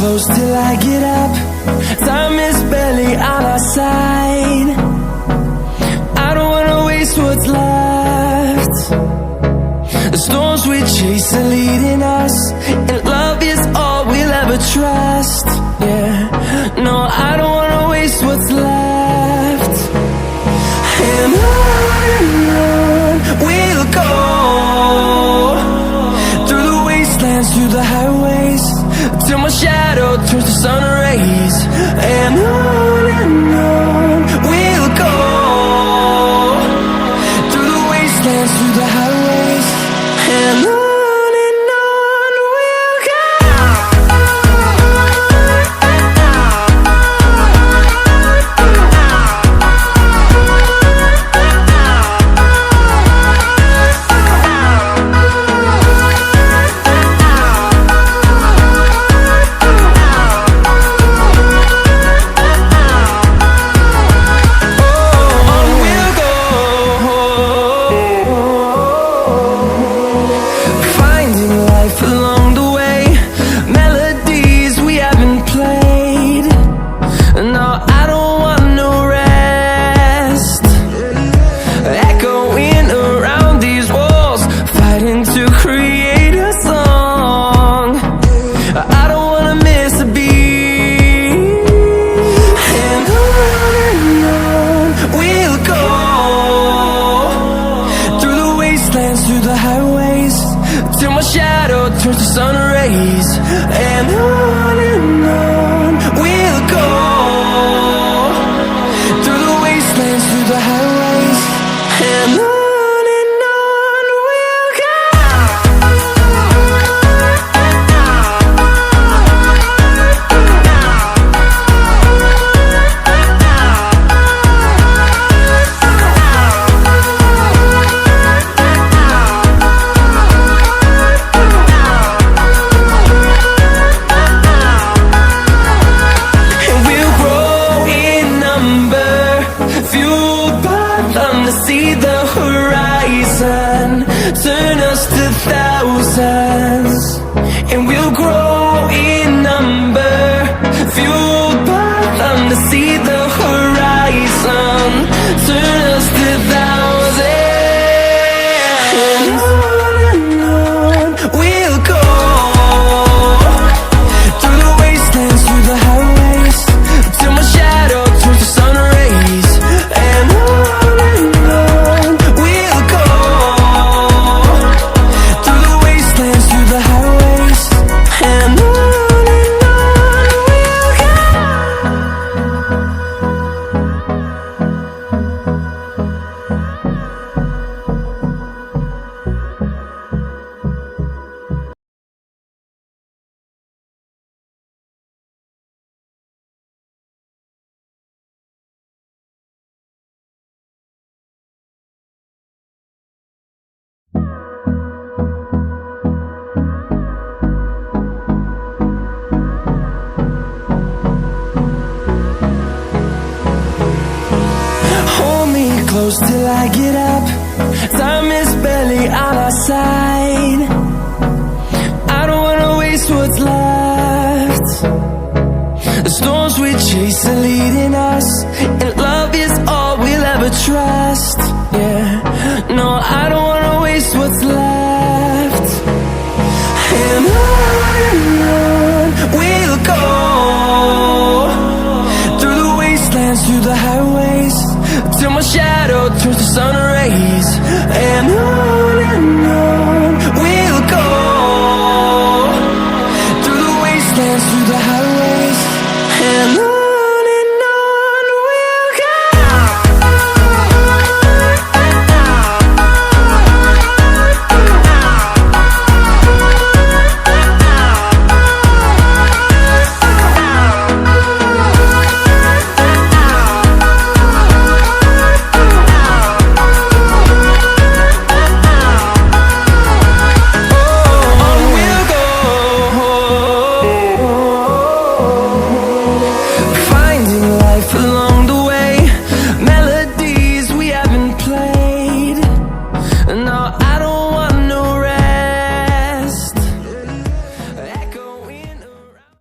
close till I get up. Time is barely on our side. I don't wanna waste what's left. The storms we chase are leading us, and love is all we'll ever trust. Yeah, no, I don't wanna waste what's left. And on we'll go, through the wastelands, through the highways, till my shadow turns to sun rays. And on we'll go, through the wastelands, through the highways, and on we'll go. Through the highways, till my shadow turns to sun rays. And on we'll go, through the wastelands, through the highways, and on we'll go. See the horizon, turn us to thousands, and we'll grow in number, fueled by them to see the horizon, turn us to thousands. And on we'll go, through the wastelands, through the highways, till my shadow turns to sun rays. And close till I get up. Time is barely on our side. I don't wanna waste what's left. The storms we chase are leading us, and love is all we'll ever trust. Yeah, no, I don't wanna waste what's left. And on we'll go, through the wastelands, through the highways, till my shadow turns to sun rays. And